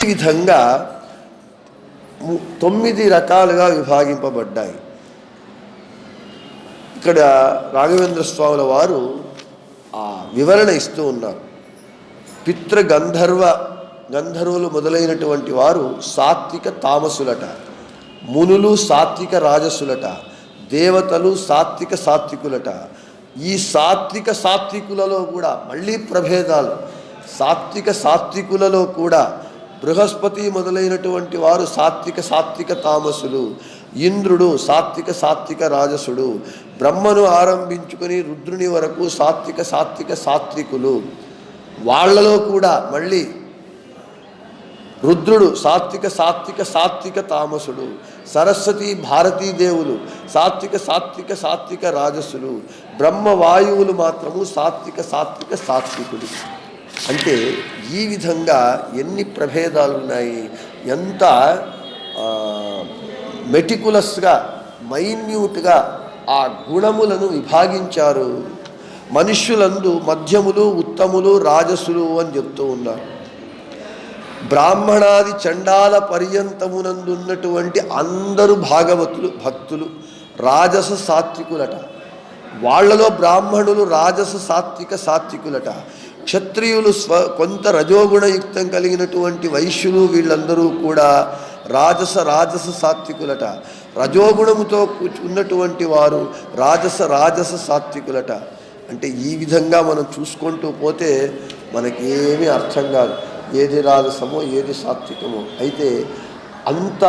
విధంగా 9 రకాలుగా విభాగింపబడ్డాయి. ఇక్కడ రాఘవేంద్ర స్వాముల వారు ఆ వివరణ ఇస్తూ ఉన్నారు. గంధర్వులు మొదలైనటువంటి వారు సాత్విక తామసులట, మునులు సాత్విక రాజసులట, దేవతలు సాత్విక సాత్వికులట. ఈ సాత్విక సాత్వికులలో కూడా మళ్ళీ ప్రభేదాలు. సాత్విక సాత్వికులలో కూడా బృహస్పతి మొదలైనటువంటి వారు సాత్విక తామసులు, ఇంద్రుడు సాత్విక రాజసుడు, బ్రహ్మను ఆరంభించుకొని రుద్రుని వరకు సాత్విక సాత్వికులు. వాళ్ళలో కూడా మళ్ళీ రుద్రుడు సాత్విక తామసుడు, సరస్వతి భారతీదేవులు సాత్విక రాజసులు, బ్రహ్మవాయువులు మాత్రము సాత్విక సాత్వికులు. అంటే ఈ విధంగా ఎన్ని ప్రభేదాలు ఉన్నాయి, ఎంత మెటికులస్గా మైన్యూట్గా ఆ గుణములను విభాగించారు. మనుష్యులందు మధ్యములు, ఉత్తములు, రాజసులు అని చెప్తూ ఉన్నారు. బ్రాహ్మణాది చండాల పర్యంతమునందున్నటువంటి అందరూ భాగవతులు, భక్తులు రాజస సాత్వికులట. వాళ్లలో బ్రాహ్మణులు రాజస సాత్వికులట. క్షత్రియులు కొంత రజోగుణయుక్తం కలిగినటువంటి వైశ్యులు వీళ్ళందరూ కూడా రాజస సాత్వికులట. రజోగుణముతో ఉన్నటువంటి వారు రాజస సాత్వికులట. అంటే ఈ విధంగా మనం చూసుకుంటూ పోతే మనకేమీ అర్థం కాదు, ఏది రాజసమో ఏది సాత్వికమో. అయితే అంత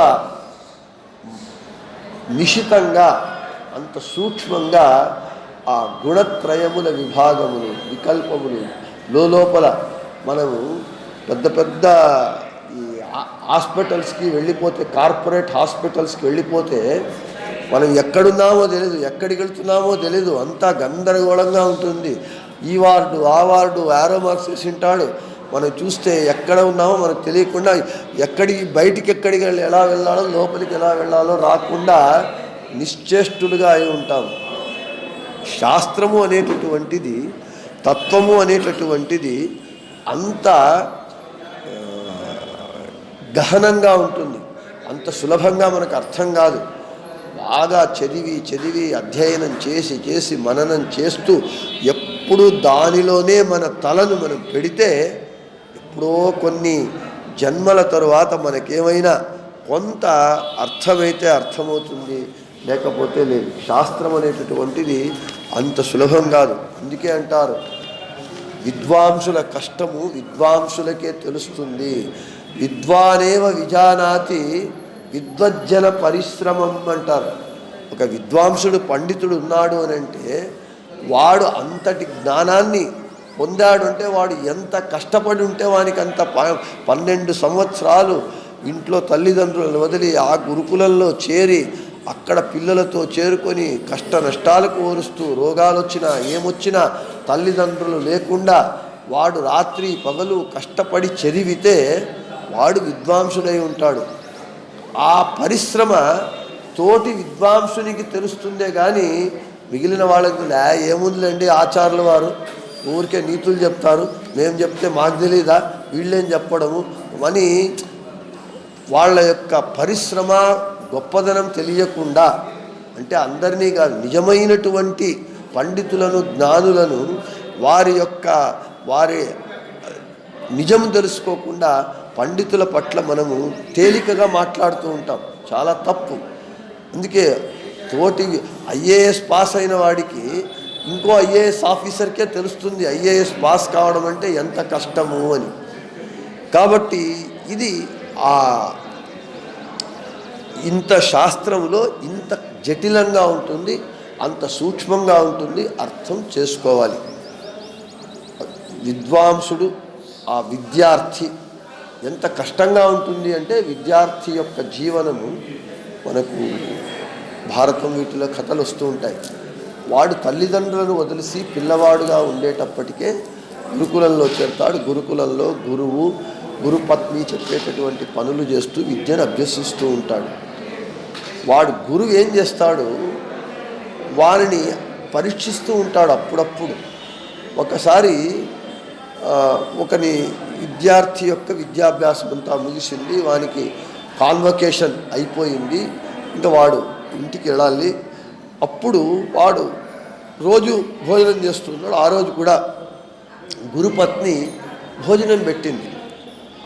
నిశితంగా, అంత సూక్ష్మంగా ఆ గుణత్రయముల విభాగములు, వికల్పములు లోపల మనము పెద్ద ఈ హాస్పిటల్స్కి వెళ్ళిపోతే, కార్పొరేట్ హాస్పిటల్స్కి వెళ్ళిపోతే మనం ఎక్కడున్నామో తెలీదు, ఎక్కడికి వెళ్తున్నామో తెలీదు, అంతా గందరగోళంగా ఉంటుంది. ఈ వార్డు ఆ వార్డు యారో మార్క్స్ వేసి ఉంటాడు. మనం చూస్తే ఎక్కడ ఉన్నామో మనకు తెలియకుండా బయటికి ఎక్కడికి ఎలా వెళ్ళాలో, లోపలికి ఎలా వెళ్ళాలో రాకుండా నిశ్చేష్టులుగా అయి ఉంటాం. శాస్త్రము అనేటటువంటిది, తత్వము అనేటటువంటిది అంత గహనంగా ఉంటుంది, అంత సులభంగా మనకు అర్థం కాదు. బాగా చదివి అధ్యయనం చేసి మననం చేస్తూ ఎప్పుడు దానిలోనే మన తలను మనం పెడితే ఎప్పుడో కొన్ని జన్మల తరువాత మనకేమైనా కొంత అర్థమైతే అర్థమవుతుంది, లేకపోతే లేదు. శాస్త్రం అనేటటువంటిది అంత సులభం కాదు. అందుకే అంటారు విద్వాంసుల కష్టము విద్వాంసులకే తెలుస్తుంది. విద్వానేవ విజానాతి విద్వజ్జన పరిశ్రమం అంటారు. ఒక విద్వాంసుడు, పండితుడు ఉన్నాడు అని అంటే వాడు అంతటి జ్ఞానాన్ని పొందాడు అంటే వాడు ఎంత కష్టపడి ఉంటే వానికి అంత 12 సంవత్సరాలు ఇంట్లో తల్లిదండ్రులను వదిలి ఆ గురుకులంలో చేరి అక్కడ పిల్లలతో చేరుకొని కష్ట నష్టాలకు ఓరుస్తూ, రోగాలు వచ్చినా ఏమొచ్చినా తల్లిదండ్రులు లేకుండా వాడు రాత్రి పగలు కష్టపడి చదివితే వాడు విద్వాంసుడై ఉంటాడు. ఆ పరిశ్రమ తోటి విద్వాంసునికి తెలుస్తుందే కానీ మిగిలిన వాళ్ళకి ఏముందిలేండి, ఆచార్యుల వారు ఊరికే నీతులు చెప్తారు, మేము చెప్తే మాకు తెలీదా, వీళ్ళేం చెప్పడము అని వాళ్ళ యొక్క పరిశ్రమ గొప్పదనం తెలియకుండా, అంటే అందరినీ కాదు, నిజమైనటువంటి పండితులను, జ్ఞానులను వారి నిజం తెలుసుకోకుండా పండితుల పట్ల మనము తేలికగా మాట్లాడుతూ ఉంటాం. చాలా తప్పు. అందుకే తోటి ఐఏఎస్ పాస్ అయిన వాడికి ఇంకో ఐఏఎస్ ఆఫీసర్కే తెలుస్తుంది ఐఏఎస్ పాస్ కావడం అంటే ఎంత కష్టము అని. కాబట్టి ఇది ఇంత శాస్త్రంలో ఇంత జటిలంగా ఉంటుంది, అంత సూక్ష్మంగా ఉంటుంది, అర్థం చేసుకోవాలి. విద్వాంసుడు, ఆ విద్యార్థి ఎంత కష్టంగా ఉంటుంది అంటే విద్యార్థి యొక్క జీవనము మనకు భారతం వీటిలో కథలు వస్తూ ఉంటాయి. వాడు తల్లిదండ్రులను వదిలిసి పిల్లవాడుగా ఉండేటప్పటికే గురుకులంలో చేరుతాడు. గురుకులంలో గురుపత్ని చెప్పేటటువంటి పనులు చేస్తూ విద్యను అభ్యసిస్తూ ఉంటాడు. వాడు గురువు ఏం చేస్తాడు, వారిని పరీక్షిస్తూ ఉంటాడు అప్పుడప్పుడు. ఒకసారి ఒకని విద్యార్థి యొక్క విద్యాభ్యాసం అంతా ముగిసింది, వానికి కాన్వకేషన్ అయిపోయింది, ఇంకా వాడు ఇంటికి వెళ్ళాలి. అప్పుడు వాడు రోజు భోజనం చేస్తున్నాడు. ఆ రోజు కూడా గురుపత్ని భోజనం పెట్టింది.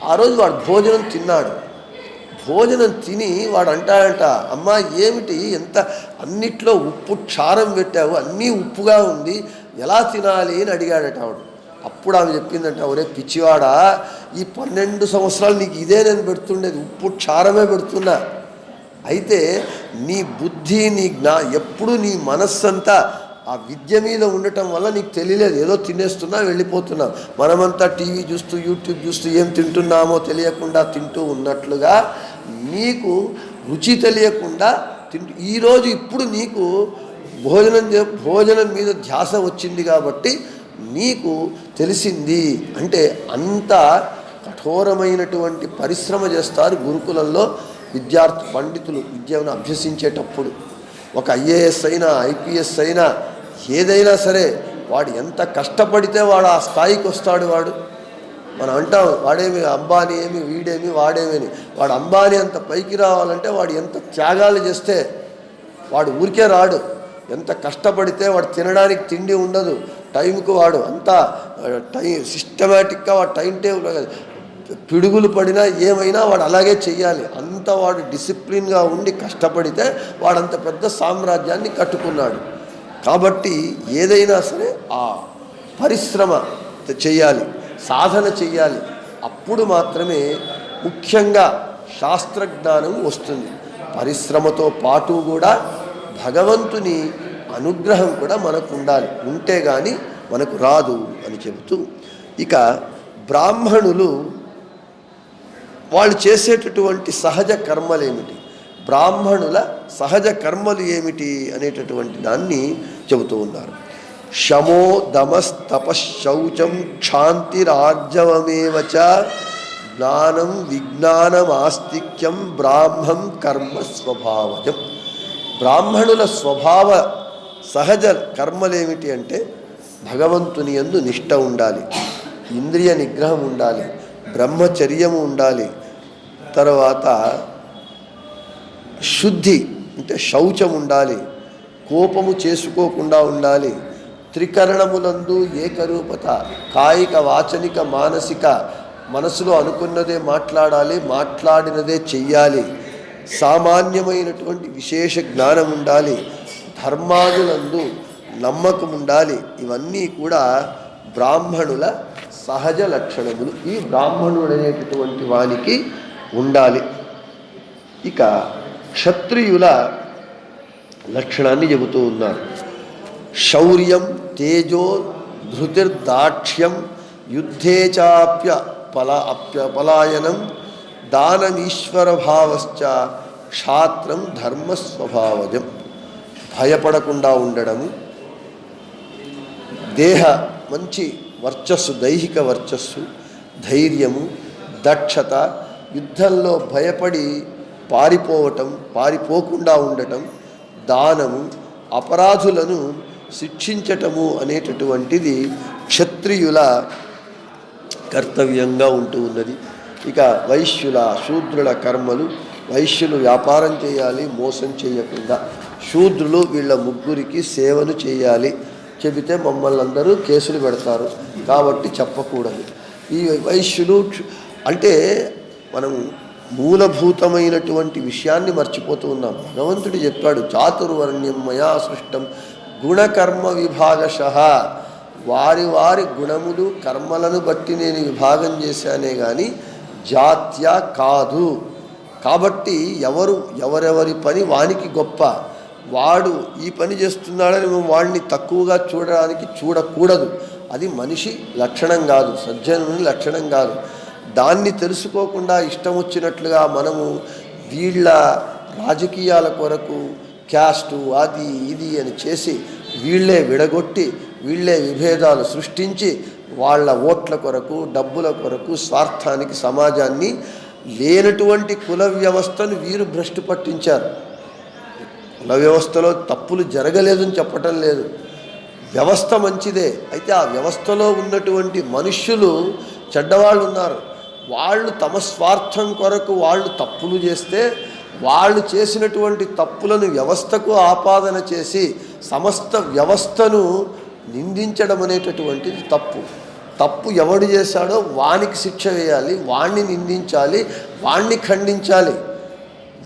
ఆ రోజు వాడు భోజనం తిన్నాడు. భోజనం తిని వాడు అంటాడంట, అమ్మా ఏమిటి ఎంత అన్నిట్లో ఉప్పు క్షారం పెట్టావు, అన్నీ ఉప్పుగా ఉంది, ఎలా తినాలి అని అడిగాడట ఆవిడ. అప్పుడు ఆమె చెప్పిందంట, ఒరే పిచ్చివాడా, ఈ 12 సంవత్సరాలు నీకు ఇదే నేను పెడుతుండేది, ఉప్పు క్షారమే పెడుతున్నా. అయితే నీ బుద్ధి నీ ఎప్పుడు నీ మనస్సంతా ఆ విద్య మీద ఉండటం వల్ల నీకు తెలియలేదు, ఏదో తినేస్తున్నా వెళ్ళిపోతున్నాం. మనమంతా టీవీ చూస్తూ యూట్యూబ్ చూస్తూ ఏం తింటున్నామో తెలియకుండా తింటూ ఉన్నట్లుగా నీకు రుచి తెలియకుండా ఈరోజు ఇప్పుడు నీకు భోజనం మీద ధ్యాస వచ్చింది కాబట్టి నీకు తెలిసింది. అంటే అంత కఠోరమైనటువంటి పరిశ్రమ చేస్తారు గురుకులంలో విద్యార్థి పండితులు విద్యను అభ్యసించేటప్పుడు. ఒక ఐఏఎస్ అయినా ఐపీఎస్ అయినా ఏదైనా సరే వాడు ఎంత కష్టపడితే వాడు ఆ స్థాయికి వస్తాడు. మనం అంటాం వాడేమి అంబానీ ఏమి వీడేమి వాడేమని. వాడు అంబానీ అంత పైకి రావాలంటే వాడు ఎంత త్యాగాలు చేస్తే వాడు ఊరికే రాడు. ఎంత కష్టపడితే వాడు తినడానికి తిండి ఉండదు, టైంకు వాడు అంతా సిస్టమేటిక్గా వాడు టైం టేబుల్, పిడుగులు పడినా ఏమైనా వాడు అలాగే చెయ్యాలి. అంత వాడు డిసిప్లిన్గా ఉండి కష్టపడితే వాడంత పెద్ద సామ్రాజ్యాన్ని కట్టుకున్నాడు. కాబట్టి ఏదైనా సరే ఆ పరిశ్రమ చెయ్యాలి, సాధన చెయ్యాలి. అప్పుడు మాత్రమే ముఖ్యంగా శాస్త్రజ్ఞానం వస్తుంది. పరిశ్రమతో పాటు కూడా భగవంతుని అనుగ్రహం కూడా మనకు ఉండాలి, ఉంటే కానీ మనకు రాదు అని చెబుతూ, ఇక బ్రాహ్మణులు వాళ్ళు చేసేటటువంటి సహజ కర్మలేమిటి, బ్రాహ్మణుల సహజ కర్మలు ఏమిటి అనేటటువంటి దాన్ని చెబుతూ ఉన్నారు. శమో దమస్తపశౌచం క్షాంతిరార్జవమేవ చ జ్ఞానం విజ్ఞానం ఆస్తిక్యం బ్రాహ్మం కర్మ స్వభావజం. బ్రాహ్మణుల స్వభావ సహజ కర్మలేమిటి అంటే భగవంతుని యందు నిష్ట ఉండాలి, ఇంద్రియ నిగ్రహం ఉండాలి, బ్రహ్మచర్యము ఉండాలి, తర్వాత శుద్ధి అంటే శౌచం ఉండాలి, కోపము చేసుకోకుండా ఉండాలి, త్రికరణములందు ఏకరూపత, కాయిక వాచనిక మానసిక, మనసులో అనుకున్నదే మాట్లాడాలి, మాట్లాడినదే చెయ్యాలి, సామాన్యమైనటువంటి విశేష జ్ఞానం ఉండాలి, ధర్మాదులందు నమ్మకం ఉండాలి. ఇవన్నీ కూడా బ్రాహ్మణుల సహజ లక్షణములు. ఈ బ్రాహ్మణుడు అనేటటువంటి వానికి ఉండాలి. ఇక క్షత్రియుల లక్షణాన్ని చెబుతూ ఉన్నారు. శౌర్యం తేజో ధృతిర్దాక్ష్యం యుద్ధే చాప్య పలాయనం దానమీశ్వర భావశ్చ క్షాత్రం ధర్మస్వభావజం. భయపడకుండా ఉండడము, దేహ మంచి వర్చస్సు, దైహిక వర్చస్సు, ధైర్యము, దక్షత, యుద్ధంలో భయపడి పారిపోకుండా ఉండటం, దానము, అపరాధులను శిక్షించటము అనేటటువంటిది క్షత్రియుల కర్తవ్యంగా ఉంటూ ఉన్నది. ఇక వైశ్యుల శూద్రుల కర్మలు, వైశ్యులు వ్యాపారం చేయాలి మోసం చేయకుండా, శూద్రులు వీళ్ళ ముగ్గురికి సేవను చేయాలి. చెబితే మమ్మల్ని అందరూ కేసులు పెడతారు కాబట్టి చెప్పకూడదు. ఈ వైశ్యులు అంటే మనం మూలభూతమైనటువంటి విషయాన్ని మర్చిపోతూ ఉన్నాం. భగవంతుడు చెప్పాడు, చాతుర్వర్ణ్యం మయా సృష్టం గుణకర్మ విభాగశః. వారి వారి గుణములు కర్మలను బట్టి నేను విభాగం చేశానే కానీ జాత్యా కాదు. కాబట్టి ఎవరెవరి పని వానికి గొప్ప. వాడు ఈ పని చేస్తున్నాడని మేము వాడిని తక్కువగా చూడకూడదు. అది మనిషి లక్షణం కాదు, సజ్జనుని లక్షణం కాదు. దాన్ని తెలుసుకోకుండా ఇష్టం వచ్చినట్లుగా మనము వీళ్ళ రాజకీయాల కొరకు క్యాస్టు అది ఇది అని చేసి వీళ్ళే విడగొట్టి వీళ్ళే విభేదాలు సృష్టించి వాళ్ళ ఓట్ల కొరకు డబ్బుల కొరకు స్వార్థానికి సమాజాన్ని లేనటువంటి కుల వ్యవస్థను వీరు భ్రష్టు పట్టించారు. కుల వ్యవస్థలో తప్పులు జరగలేదని చెప్పటం లేదు, వ్యవస్థ మంచిదే. అయితే ఆ వ్యవస్థలో ఉన్నటువంటి మనుష్యులు చెడ్డవాళ్ళు ఉన్నారు. వాళ్ళు తమ స్వార్థం కొరకు వాళ్ళు తప్పులు చేస్తే వాళ్ళు చేసినటువంటి తప్పులను వ్యవస్థకు ఆపాదన చేసి సమస్త వ్యవస్థను నిందించడం అనేటటువంటిది తప్పు. తప్పు ఎవడు చేశాడో వానికి శిక్ష వేయాలి, వాణ్ణి నిందించాలి, వాణ్ణి ఖండించాలి.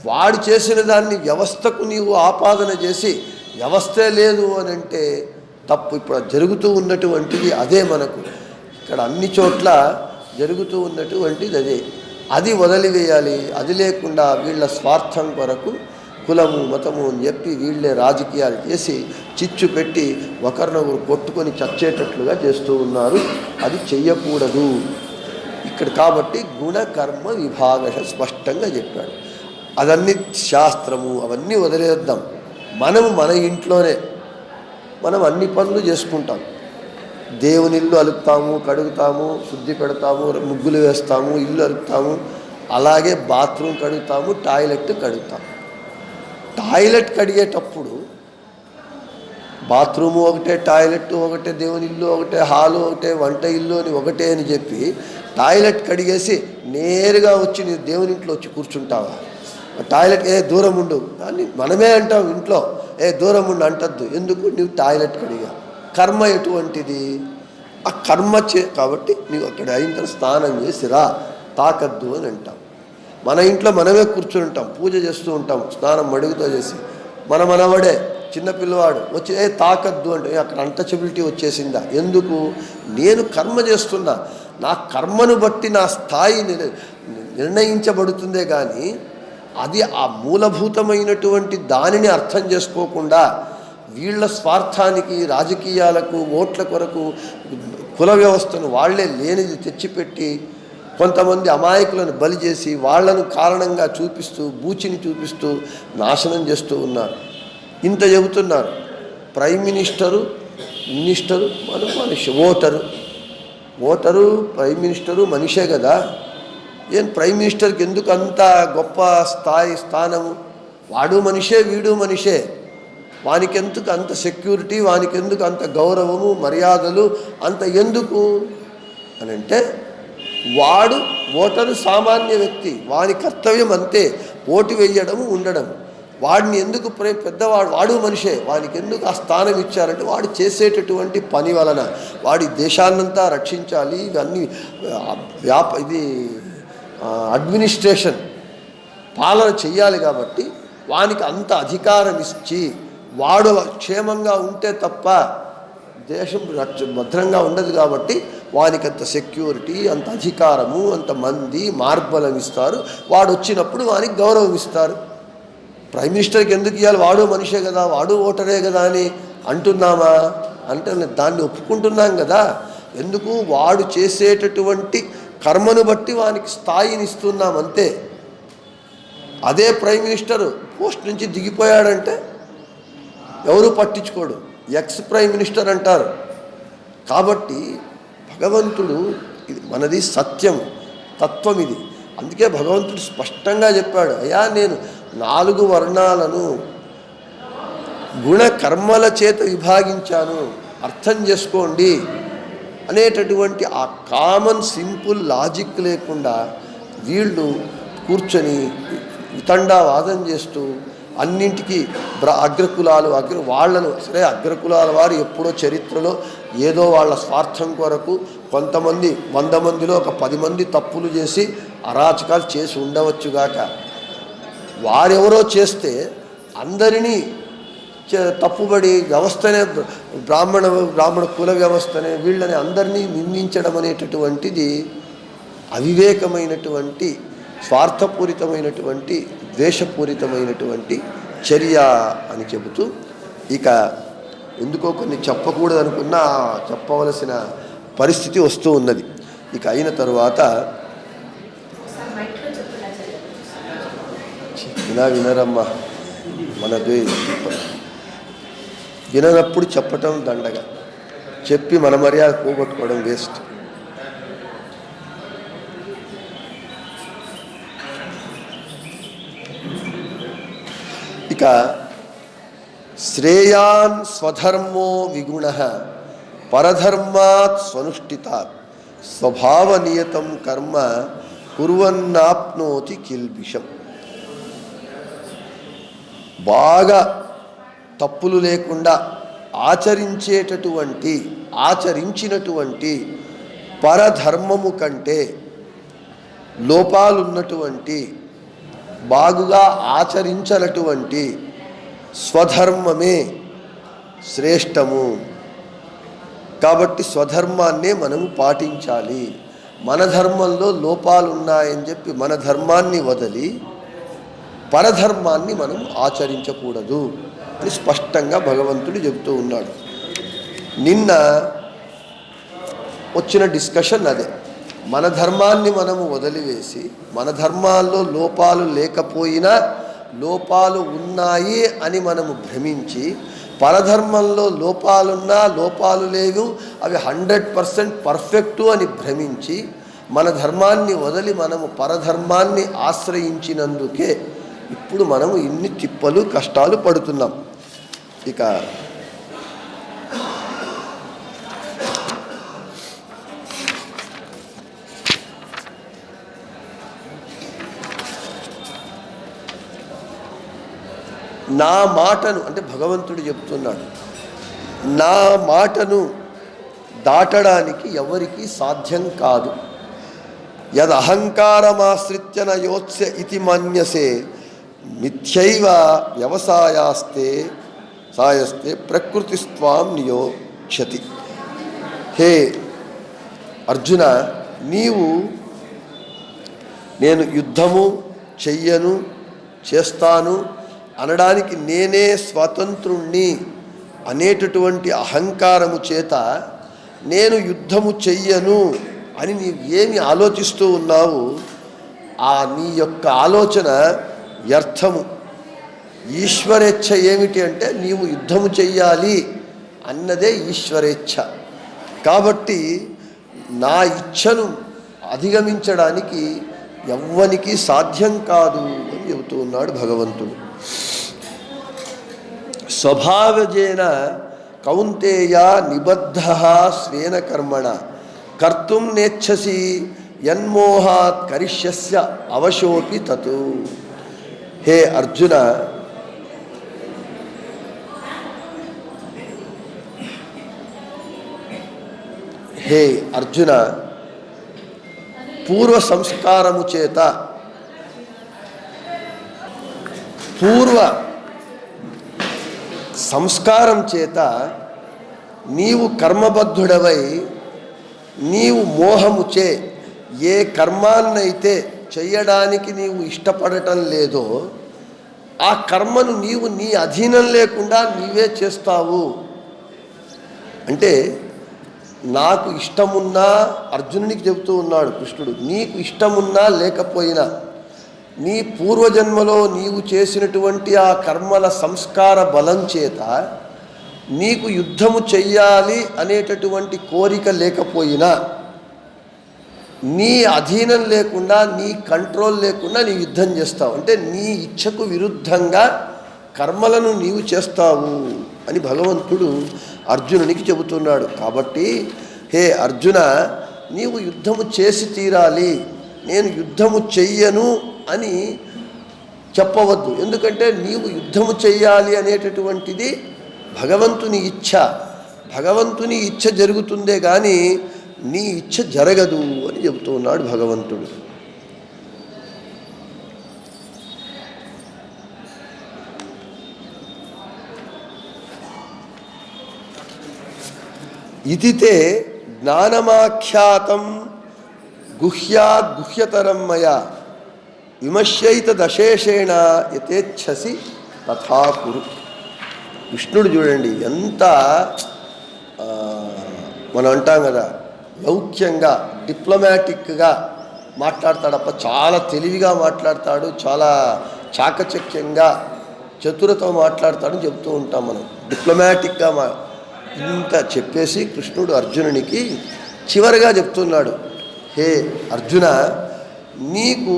వాడు చేసిన దాన్ని వ్యవస్థకు నీవు ఆపాదన చేసి వ్యవస్థే లేదు అని అంటే తప్పు. ఇప్పుడు జరుగుతూ ఉన్నటువంటిది అదే. మనకు ఇక్కడ అన్ని చోట్ల జరుగుతూ ఉన్నటువంటిది అదే. అది వదిలివేయాలి. అది లేకుండా వీళ్ళ స్వార్థం కొరకు కులము మతము అని చెప్పి వీళ్ళే రాజకీయాలు చేసి చిచ్చు పెట్టి ఒకరినొకరు కొట్టుకొని చచ్చేటట్లుగా చేస్తూ ఉన్నారు. అది చెయ్యకూడదు ఇక్కడ. కాబట్టి గుణకర్మ విభాగ స్పష్టంగా చెప్పాడు. అదన్నీ శాస్త్రము అవన్నీ వదిలేద్దాం. మనము మన ఇంట్లోనే మనం అన్ని పనులు చేసుకుంటాం. దేవుని ఇల్లు అలుపుతాము, కడుగుతాము, శుద్ధి పెడతాము, ముగ్గులు వేస్తాము, ఇల్లు అలుపుతాము, అలాగే బాత్రూమ్ కడుగుతాము, టాయిలెట్ కడుగుతాము. టాయిలెట్ కడిగేటప్పుడు బాత్రూము ఒకటే, టాయిలెట్ ఒకటే, దేవుని ఇల్లు ఒకటే, హాలు ఒకటే, వంట ఇల్లు అని ఒకటే అని చెప్పి టాయిలెట్ కడిగేసి నేరుగా వచ్చి నీ దేవుని ఇంట్లో వచ్చి కూర్చుంటావా? టాయిలెట్ దూరం ఉండు అని మనమే అంటాం ఇంట్లో. దూరం ఉండు అంటద్దు. ఎందుకు? నువ్వు టాయిలెట్ కడిగా. కర్మ ఎటువంటిది? ఆ కర్మ కాబట్టి నీవు అక్కడ అయిన తర్వాత స్నానం చేసి రా, తాకద్దు అని అంటాం. మన ఇంట్లో మనమే కూర్చుని ఉంటాం, పూజ చేస్తూ ఉంటాం, స్నానం మడుగుతో చేసి. మనవడే చిన్నపిల్లవాడు వచ్చి తాకద్దు అంటే అక్కడ అన్టచబిలిటీ వచ్చేసిందా? ఎందుకు? నేను కర్మ చేస్తున్నా. నా కర్మను బట్టి నా స్థాయి నిర్ణయించబడుతుందే కానీ అది ఆ మూలభూతమైనటువంటి దానిని అర్థం చేసుకోకుండా వీళ్ళ స్వార్థానికి, రాజకీయాలకు, ఓట్ల కొరకు కుల వ్యవస్థను వాళ్లే లేనిది తెచ్చిపెట్టి కొంతమంది అమాయకులను బలి చేసి వాళ్లను కారణంగా చూపిస్తూ, బూచిని చూపిస్తూ నాశనం చేస్తూ ఉన్నారు. ఇంత చెబుతున్నారు. ప్రైమ్ మినిస్టరు మనిషి, ఓటరు ప్రైమ్ మినిస్టరు మనిషే కదా. ఏం ప్రైమ్ మినిస్టర్కి ఎందుకు అంత గొప్ప స్థానము? వాడు మనిషే, వీడు మనిషే. వానికెందుకు అంత సెక్యూరిటీ, వానికెందుకు అంత గౌరవము, మర్యాదలు అంత ఎందుకు అని అంటే, వాడు ఓటరు సామాన్య వ్యక్తి, వాని కర్తవ్యం అంతే ఓటు వేయడము, ఉండడం. వాడిని ఎందుకు పెద్దవాడు, వాడు మనిషే, వానికి ఎందుకు ఆ స్థానం ఇచ్చారంటే వాడు చేసేటటువంటి పని వలన. వాడి దేశాన్నంతా రక్షించాలి, ఇవన్నీ ఇది అడ్మినిస్ట్రేషన్ పాలన చెయ్యాలి. కాబట్టి వానికి అంత అధికారం ఇచ్చి వాడు క్షేమంగా ఉంటే తప్ప దేశం భద్రంగా ఉండదు. కాబట్టి వానికి అంత సెక్యూరిటీ, అంత అధికారము, అంత మంది మార్బలం ఇస్తారు. వాడు వచ్చినప్పుడు వానికి గౌరవం ఇస్తారు. ప్రైమ్ మినిస్టర్కి ఎందుకు ఇవ్వాలి? వాడు మనిషే కదా, వాడు ఓటరే కదా అని అంటున్నామా? అంటే దాన్ని ఒప్పుకుంటున్నాం కదా. ఎందుకు? వాడు చేసేటటువంటి కర్మను బట్టి వానికి స్థాయిని ఇస్తున్నాం అంతే. అదే ప్రైమ్ మినిస్టరు పోస్ట్ నుంచి దిగిపోయాడంటే ఎవరు పట్టించుకోడు, ఎక్స్ ప్రైమ్ మినిస్టర్ అంటారు. కాబట్టి భగవంతుడు, ఇది మనది సత్యం, తత్వం ఇది. అందుకే భగవంతుడు స్పష్టంగా చెప్పాడు, అయ్యా నేను 4 వర్ణాలను గుణకర్మల చేత విభాగించాను, అర్థం చేసుకోండి అనేటటువంటి ఆ కామన్ సింపుల్ లాజిక్ లేకుండా వీళ్ళు కూర్చొని వితండావాదం చేస్తూ అన్నింటికీ అగ్రకులాలు వాళ్లను సరే, అగ్రకులాల వారు ఎప్పుడో చరిత్రలో ఏదో వాళ్ళ స్వార్థం కొరకు కొంతమంది 100 మందిలో ఒక 10 మంది తప్పులు చేసి అరాచకాలు చేసి ఉండవచ్చుగాక. వారెవరో చేస్తే అందరినీ తప్పుబడి వ్యవస్థనే బ్రాహ్మణ కుల వ్యవస్థనే వీళ్ళని అందరినీ నిందించడం అనేటటువంటిది అవివేకమైనటువంటి, స్వార్థపూరితమైనటువంటి, ద్వేషపూరితమైనటువంటి చర్య అని చెబుతూ, ఇక ఎందుకో కొన్ని చెప్పకూడదు అనుకున్నా చెప్పవలసిన పరిస్థితి వస్తూ ఉన్నది. ఇక అయిన తరువాత వినరమ్మా, మనది విననప్పుడు చెప్పటం దండగా, చెప్పి మన మర్యాద పోగొట్టుకోవడం వేస్ట్. ఇక శ్రేయాన్ స్వధర్మో విగుణ పరధర్మాత్ స్వనుష్ఠితాత్ స్వభావనియతం కర్మ కుర్వన్నాప్నోతి కిల్బిషం. బాగా తప్పులు లేకుండా ఆచరించినటువంటి పరధర్మము కంటే లోపాలున్నటువంటి బాగుగా ఆచరించనటువంటి స్వధర్మమే శ్రేష్టము. కాబట్టి స్వధర్మాన్నే మనము పాటించాలి. మన ధర్మంలో లోపాలు ఉన్నాయని చెప్పి మన ధర్మాన్ని వదిలి పరధర్మాన్ని మనం ఆచరించకూడదు అని స్పష్టంగా భగవంతుడు చెబుతూ ఉన్నాడు. నిన్న వచ్చిన డిస్కషన్ అదే. మన ధర్మాన్ని మనము వదిలివేసి మన ధర్మాల్లో లోపాలు లేకపోయినా లోపాలు ఉన్నాయి అని మనము భ్రమించి పరధర్మంలో లోపాలున్నా లోపాలు లేవు అవి 100% పర్ఫెక్టు అని భ్రమించి మన ధర్మాన్ని వదిలి మనము పరధర్మాన్ని ఆశ్రయించినందుకే ఇప్పుడు మనము ఇన్ని తిప్పలు కష్టాలు పడుతున్నాం. ఇక నా మాటను అంటే భగవంతుడు చెప్తున్నాడు, నా మాటను దాటడానికి ఎవరికి సాధ్యం కాదు. యదహంకారమాశ్రిత్య నయోత్స్య ఇతి మన్యసే మిథ్యైవ వ్యవసాయాస్తే ప్రకృతిస్త్వాం నియోక్షతి. హే అర్జున, నీవు నేను యుద్ధము చెయ్యను చేస్తాను అనడానికి నేనే స్వతంత్రుణ్ణి అనేటటువంటి అహంకారము చేత నేను యుద్ధము చెయ్యను అని నీవు ఏమి ఆలోచిస్తూ ఉన్నావు, ఆ నీ యొక్క ఆలోచన వ్యర్థము. ఈశ్వరేచ్ఛ ఏమిటి అంటే నీవు యుద్ధము చెయ్యాలి అన్నదే ఈశ్వరేచ్ఛ. కాబట్టి నా ఇచ్ఛను అధిగమించడానికి ఎవ్వనికి సాధ్యం కాదు అని చెబుతూ ఉన్నాడు భగవంతుడు. స్వభావజేన కౌంతేయ నిబద్ధః స్వేన కర్మణ కర్తుం నేచ్ఛసి యన్మోహాత్ కరిష్యస్య అవశోపి తతు. హే అర్జున, హే అర్జున, పూర్వ సంస్కారము చేత పూర్వ సంస్కారం చేత నీవు కర్మబద్ధుడవై నీవు మోహముచే ఏ కర్మాన్నైతే చెయ్యడానికి నీవు ఇష్టపడటం లేదో ఆ కర్మను నీవు నీ అధీనం లేకుండా నీవే చేస్తావు. అంటే నాకు ఇష్టమున్నా, అర్జునునికి చెబుతూ ఉన్నాడు కృష్ణుడు, నీకు ఇష్టమున్నా లేకపోయినా నీ పూర్వజన్మలో నీవు చేసినటువంటి ఆ కర్మల సంస్కార బలం చేత నీకు యుద్ధము చెయ్యాలి అనేటటువంటి కోరిక లేకపోయినా నీ అధీనం లేకుండా నీ కంట్రోల్ లేకుండా నీ యుద్ధం చేస్తావు. అంటే నీ ఇచ్ఛకు విరుద్ధంగా కర్మలను నీవు చేస్తావు అని భగవంతుడు అర్జునునికి చెబుతున్నాడు. కాబట్టి హే అర్జున, నీవు యుద్ధము చేసి తీరాలి, నేను యుద్ధము చెయ్యను అని చెప్పవద్దు. ఎందుకంటే నీవు యుద్ధము చెయ్యాలి అనేటటువంటిది భగవంతుని ఇచ్ఛ. భగవంతుని ఇచ్ఛ జరుగుతుందే కానీ నీ ఇచ్ఛ జరగదు అని చెబుతూ ఉన్నాడు భగవంతుడు. ఇదితే జ్ఞానమాఖ్యాతం గుహ్యాద్ గుహ్యతరం మయా విమశ్యైతదశేషేణ యథేచ్ఛసి తథా కురు. కృష్ణుడు చూడండి ఎంత మనం అంటాం కదా, లౌక్యంగా డిప్లొమాటిక్గా మాట్లాడతాడప్ప, చాలా తెలివిగా మాట్లాడతాడు, చాలా చాకచక్యంగా చతురతో మాట్లాడతాడని చెప్తూ ఉంటాం మనం. డిప్లొమాటిక్గా ఇంత చెప్పేసి కృష్ణుడు అర్జునునికి చివరిగా చెప్తున్నాడు, హే అర్జున, నీకు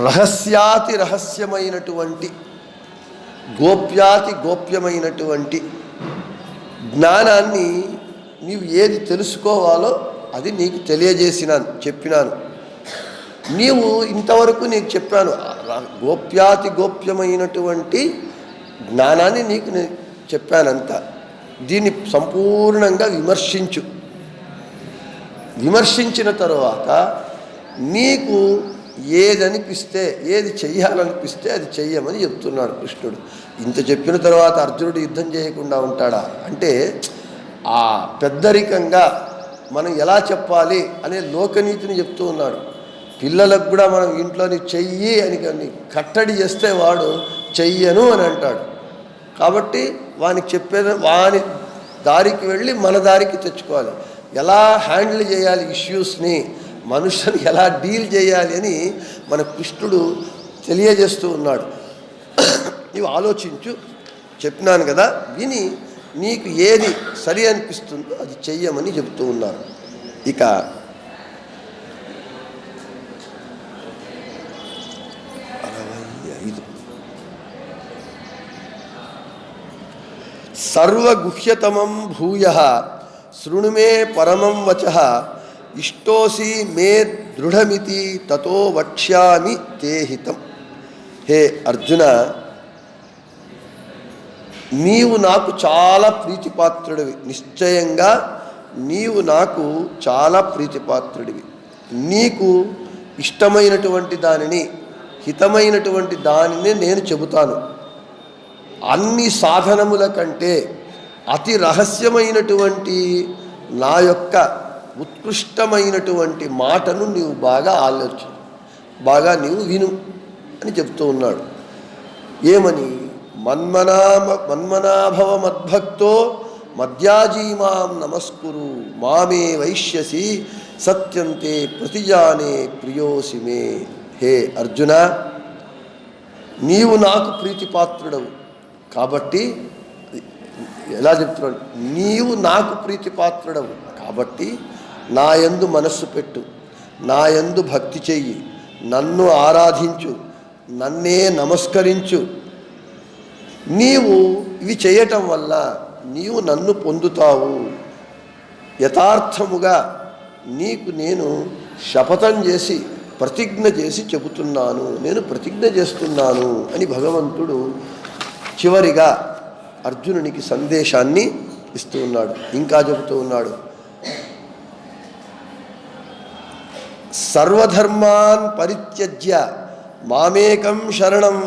రహస్యాతి రహస్యమైనటువంటి గోప్యాతి గోప్యమైనటువంటి జ్ఞానాన్ని నీవు ఏది తెలుసుకోవాలో అది నీకు చెప్పినాను. నీవు ఇంతవరకు నీకు చెప్పాను, గోప్యాతి గోప్యమైనటువంటి జ్ఞానాన్ని నీకు నేను చెప్పానంత. దీన్ని సంపూర్ణంగా విమర్శించిన తరువాత నీకు ఏదనిపిస్తే, ఏది చెయ్యాలనిపిస్తే అది చెయ్యమని చెప్తున్నాడు కృష్ణుడు. ఇంత చెప్పిన తర్వాత అర్జునుడు యుద్ధం చేయకుండా ఉంటాడా అంటే, ఆ పెద్దరికంగా మనం ఎలా చెప్పాలి అనే లోకనీతిని చెప్తూ ఉన్నాడు. పిల్లలకు కూడా మనం ఇంట్లోని చెయ్యి అని కట్టడి చేస్తే వాడు చెయ్యను అని అంటాడు. కాబట్టి వానికి చెప్పేది వాని దారికి వెళ్ళి మన దారికి తెచ్చుకోవాలి. ఎలా హ్యాండిల్ చేయాలి ఇష్యూస్ని, మనుషుని ఎలా డీల్ చేయాలి అని మన కృష్ణుడు తెలియజేస్తూ ఉన్నాడు. నీవు ఆలోచించు, చెప్పినాను కదా, విని నీకు ఏది సరి అనిపిస్తుందో అది చెయ్యమని చెప్తూ ఉన్నారు. ఇక 65 సర్వగుహ్యతమం భూయః శృణు మే పరమం వచః ఇష్టోసి మే దృఢమితి తతో వక్ష్యామి తే హితం. హే అర్జున, నీవు నాకు చాలా ప్రీతిపాత్రుడివి. నిశ్చయంగా నీవు నాకు చాలా ప్రీతిపాత్రుడివి. నీకు ఇష్టమైనటువంటి దానిని, హితమైనటువంటి దానిని నేను చెబుతాను. అన్ని సాధనముల కంటే అతి రహస్యమైనటువంటి నా యొక్క ఉత్కృష్టమైనటువంటి మాటను నీవు బాగా నీవు విను అని చెప్తూ ఉన్నాడు. ఏమని? మన్మనాభవ మద్భక్తో మద్యాజీమాం నమస్కురు మామే వైష్యసి సత్యంతే ప్రతిజానే ప్రియోసి మే. హే అర్జున, నీవు నాకు ప్రీతిపాత్రుడవు కాబట్టి, ఎలా చెప్తున్నాడు? నీవు నాకు ప్రీతిపాత్రుడవు కాబట్టి నా యందు మనస్సు పెట్టు, నా యందు భక్తి చెయ్యి, నన్ను ఆరాధించు, నన్నే నమస్కరించు. నీవు ఇవి చేయటం వల్ల నీవు నన్ను పొందుతావు. యథార్థముగా నీకు నేను శపథం చేసి ప్రతిజ్ఞ చేసి చెబుతున్నాను, నేను ప్రతిజ్ఞ చేస్తున్నాను అని భగవంతుడు చివరిగా అర్జునునికి సందేశాన్ని ఇస్తూ ఉన్నాడు. ఇంకా చెబుతూ ఉన్నాడు, సర్వధర్మాన్ పరిత్యజ్య మామేకం శరణం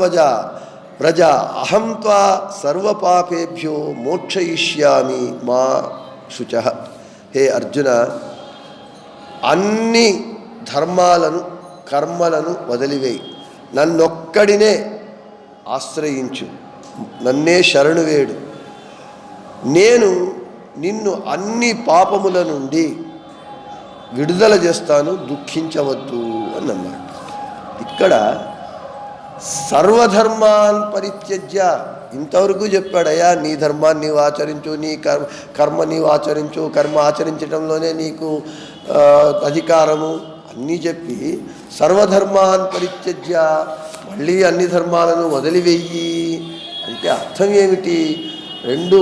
వ్రజ అహం త్వా సర్వపాపేభ్యో మోక్షయిష్యామి మా శుచః. హే అర్జున, అన్ని ధర్మాలను కర్మలను వదిలివేయి, నన్నొక్కడినే ఆశ్రయించు, నన్నే శరణు వేడు. నేను నిన్ను అన్ని పాపముల నుండి విడుదల చేస్తాను, దుఃఖించవద్దు అని అన్నాడు. ఇక్కడ సర్వధర్మాన్ పరిత్యజ్య ఇంతవరకు చెప్పాడయ్యా, నీ ధర్మాన్ని నీవు ఆచరించు, నీ కర్మ నీవు ఆచరించు, కర్మ ఆచరించడంలోనే నీకు అధికారము అన్నీ చెప్పి సర్వధర్మాన్ పరిత్యజ్య, మళ్ళీ అన్ని ధర్మాలను వదిలివేయి అంటే అర్థం ఏమిటి? రెండు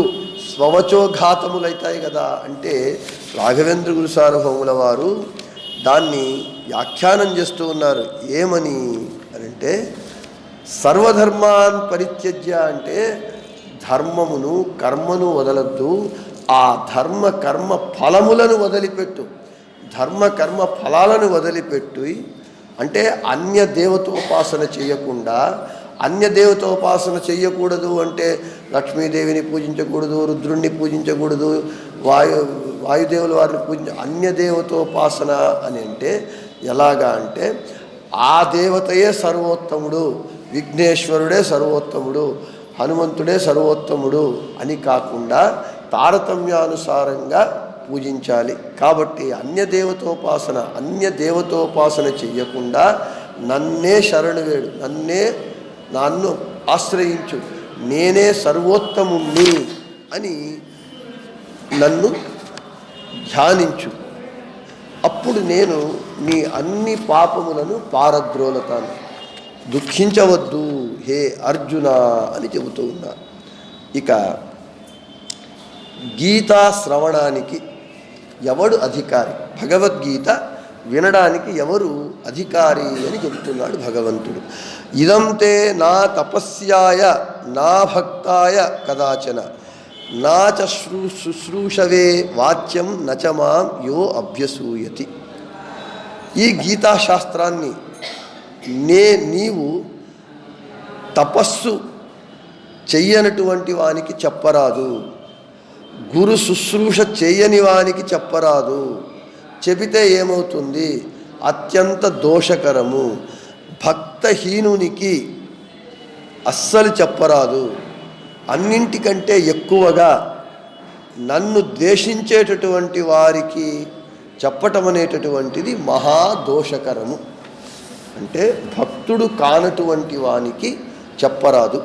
స్వవచోఘాతములైతాయి కదా. అంటే రాఘవేంద్ర గురు సార్వభౌముల వారు దాన్ని వ్యాఖ్యానం చేస్తూ ఉన్నారు. ఏమని అంటే, సర్వధర్మాన్ పరిత్యజ్య అంటే ధర్మమును కర్మను వదలద్దు, ఆ ధర్మ కర్మ ఫలములను వదిలిపెట్టు, ధర్మ కర్మ ఫలాలను వదిలిపెట్టు. అంటే అన్య దేవతోపాసన చేయకుండా, అన్య దేవతోపాసన చెయ్యకూడదు అంటే లక్ష్మీదేవిని పూజించకూడదు, రుద్రుణ్ణి పూజించకూడదు, వాయుదేవుల వారిని అన్య దేవతోపాసన అని అంటే ఎలాగా అంటే, ఆ దేవతయే సర్వోత్తముడు, విఘ్నేశ్వరుడే సర్వోత్తముడు, హనుమంతుడే సర్వోత్తముడు అని కాకుండా తారతమ్యానుసారంగా పూజించాలి. కాబట్టి అన్య దేవతోపాసన చెయ్యకుండా నన్నే శరణు వేడు, నన్ను ఆశ్రయించు, నేనే సర్వోత్తముణ్ణి అని నన్ను ధ్యానించు. అప్పుడు నేను నీ అన్ని పాపములను పారద్రోలతాను, దుఃఖించవద్దు హే అర్జున అని చెబుతూ ఉన్నారు. ఇక గీతా శ్రవణానికి ఎవడు అధికారి? భగవద్గీత వినడానికి ఎవరు అధికారి అని చెప్తున్నాడు భగవంతుడు. ఇదం తే నా తపస్యాయ నా భక్తాయ కదాచన నా చ శుశ్రూషవే వాచ్యం నచ మాం యో అభ్యసూయతి. ఈ గీతాశాస్త్రాన్ని నీవు తపస్సు చెయ్యనటువంటి వానికి చెప్పరాదు, గురు శుశ్రూష చేయని వానికి చెప్పరాదు. చెబితే ఏమవుతుంది? అత్యంత దోషకరము. భక్తహీనునికి అస్సలు చెప్పరాదు. అన్నింటికంటే ఎక్కువగా నన్ను ద్వేషించేటటువంటి వారికి చెప్పటం అనేటటువంటిది మహాదోషకరము. అంటే భక్తుడు కానటువంటి వానికి చెప్పరాదు.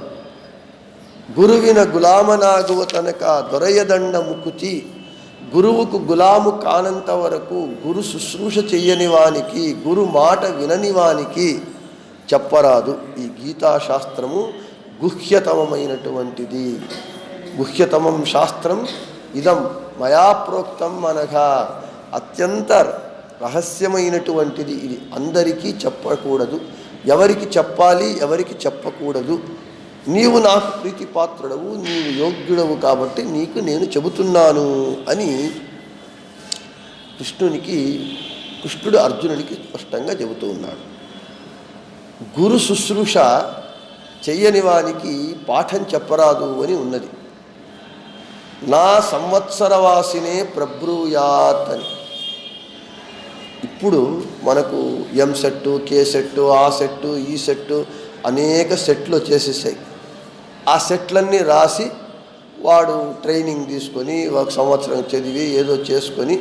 గురువిన గులామనాగువ తనక దొరయదండ ముకుతి. గురువుకు గులాము కానంత వరకు, గురు శుశ్రూష చెయ్యని వానికి, గురు మాట వినని వానికి చెప్పరాదు. ఈ గీతాశాస్త్రము గుహ్యతమమైనటువంటిది. గుహ్యతమం శాస్త్రం ఇదం మయా ప్రోక్తం అనగా అత్యంత రహస్యమైనటువంటిది. ఇది అందరికీ చెప్పకూడదు. ఎవరికి చెప్పాలి, ఎవరికి చెప్పకూడదు? నీవు నాకు ప్రీతిపాత్రుడవు, నీవు యోగ్యుడవు కాబట్టి నీకు నేను చెబుతున్నాను అని కృష్ణుడు అర్జునుడికి స్పష్టంగా చెబుతూ ఉన్నాడు. గురు శుశ్రూష చెయ్యని వానికి పాఠం చెప్పరాదు అని ఉన్నది. నా సంవత్సరవాసినే ప్రబ్రూయాత్ అని. ఇప్పుడు మనకు ఎం సెట్టు, కే సెట్టు, ఆ సెట్టు, ఈ సెట్టు అనేక సెట్లు వచ్చేసేసాయి. ఆ సెట్లన్నీ రాసి వాడు ట్రైనింగ్ తీసుకొని ఒక సంవత్సరం చదివి ఏదో చేసుకొని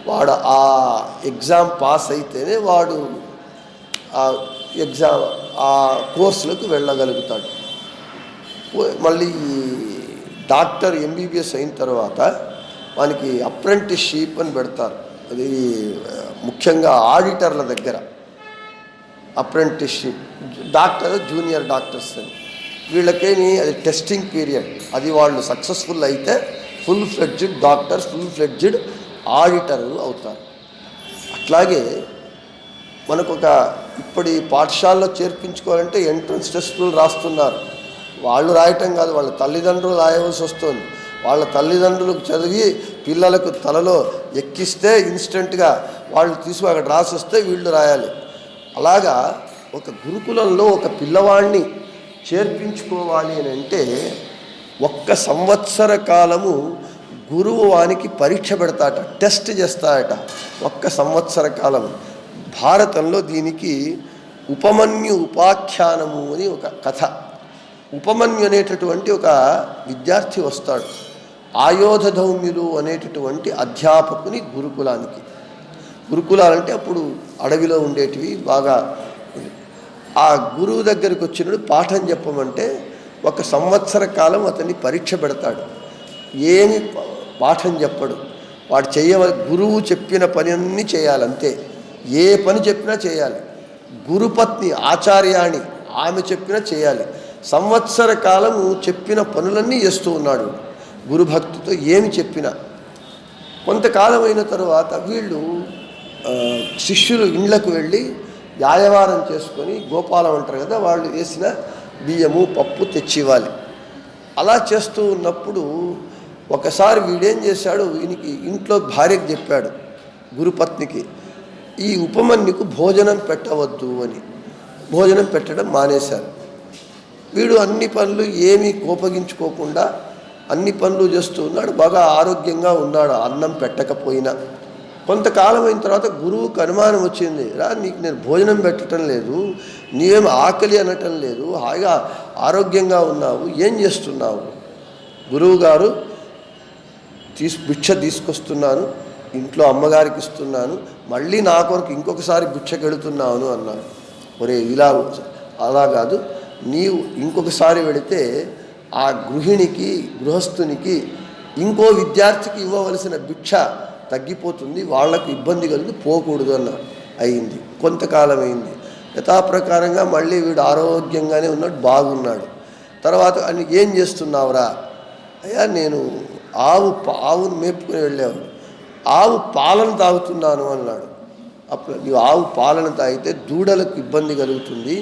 వాడు ఆ ఎగ్జామ్ పాస్ అయితేనే వాడు ఆ కోర్సులకు వెళ్ళగలుగుతాడు. మళ్ళీ డాక్టర్ ఎంబీబీఎస్ అయిన తర్వాత వానికి అప్రెంటిస్షిప్ అని పెడతారు. అది ముఖ్యంగా ఆడిటర్ల దగ్గర అప్రెంటిస్షిప్. డాక్టర్, జూనియర్ డాక్టర్స్ అని వీళ్ళకేమి అది టెస్టింగ్ పీరియడ్. అది వాళ్ళు సక్సెస్ఫుల్ అయితే full fledged doctors, full fledged ఆడిటర్లు అవుతారు. అట్లాగే మనకు ఇప్పటి పాఠశాలలో చేర్పించుకోవాలంటే ఎంట్రన్స్ టెస్టులు రాస్తున్నారు. వాళ్ళు రాయటం కాదు, వాళ్ళ తల్లిదండ్రులు రాయవలసి వస్తుంది. వాళ్ళ తల్లిదండ్రులకు చదివి పిల్లలకు తలలో ఎక్కిస్తే ఇన్స్టెంట్గా వాళ్ళు తీసుకు అక్కడ రాసి వస్తే వీళ్ళు రాయాలి. అలాగా ఒక గురుకులంలో ఒక పిల్లవాడిని చేర్పించుకోవాలి అని అంటే 1 సంవత్సర కాలము గురువు వానికి పరీక్ష పెడతాట, టెస్ట్ చేస్తాడట. 1 సంవత్సర కాలం. భారతంలో దీనికి ఉపమన్యు ఉపాఖ్యానము అని ఒక కథ. ఉపమన్యు అనేటటువంటి ఒక విద్యార్థి వస్తాడు. ఆయోధధౌమ్యులు అనేటటువంటి అధ్యాపకుని గురుకులాలంటే అప్పుడు అడవిలో ఉండేటివి బాగా. ఆ గురువు దగ్గరికి వచ్చినప్పుడు పాఠం చెప్పమంటే 1 సంవత్సర కాలం అతన్ని పరీక్ష పెడతాడు. ఏమి పాఠం చెప్పడు. వాడు గురువు చెప్పిన పని అన్నీ చేయాలంతే. ఏ పని చెప్పినా చేయాలి. గురుపత్ని ఆచార్యాణి ఆమె చెప్పినా చేయాలి. సంవత్సర కాలము చెప్పిన పనులన్నీ చేస్తూ ఉన్నాడు గురుభక్తితో. ఏమి చెప్పినా కొంతకాలం అయిన తరువాత వీళ్ళు శిష్యులు ఇండ్లకు వెళ్ళి యాయవారం చేసుకొని, గోపాలం అంటారు కదా, వాళ్ళు వేసిన బియ్యము పప్పు తెచ్చి ఇవ్వాలి. అలా చేస్తూ ఉన్నప్పుడు ఒకసారి వీడేం చేశాడు, వీనికి ఇంట్లో భార్యకు చెప్పాడు, గురుపత్నికి, ఈ ఉపమన్యుకు భోజనం పెట్టవద్దు అని. భోజనం పెట్టడం మానేశారు. వీడు అన్ని పనులు ఏమీ కోపగించుకోకుండా అన్ని పనులు చేస్తూ ఉన్నాడు. బాగా ఆరోగ్యంగా ఉన్నాడు అన్నం పెట్టకపోయినా. కొంతకాలం అయిన తర్వాత గురువుకు అనుమానం వచ్చింది, నీకు నేను భోజనం పెట్టడం లేదు, నీవేం ఆకలి అనటం లేదు, హాయిగా ఆరోగ్యంగా ఉన్నావు, ఏం చేస్తున్నావు? గురువుగారు భిక్ష తీసుకొస్తున్నాను, ఇంట్లో అమ్మగారికి ఇస్తున్నాను, మళ్ళీ నా కొరకు ఇంకొకసారి భిక్షకెడుతున్నాను అన్నాను. ఒరే ఇలా అలా కాదు, నీవు ఇంకొకసారి వెళితే ఆ గృహస్థునికి ఇంకో విద్యార్థికి ఇవ్వవలసిన భిక్ష తగ్గిపోతుంది, వాళ్లకు ఇబ్బంది కలిగి పోకూడదు అన్న. అయింది. కొంతకాలం అయింది. యథాప్రకారంగా మళ్ళీ వీడు ఆరోగ్యంగానే ఉన్నాడు, బాగున్నాడు. తర్వాత అని ఏం చేస్తున్నావురా? అయ్యా నేను ఆవును మేపుకుని వెళ్ళావు, ఆవు పాలను తాగుతున్నాను అన్నాడు. అప్పుడు నీవు ఆవు పాలను తాగితే దూడలకు ఇబ్బంది కలుగుతుంది,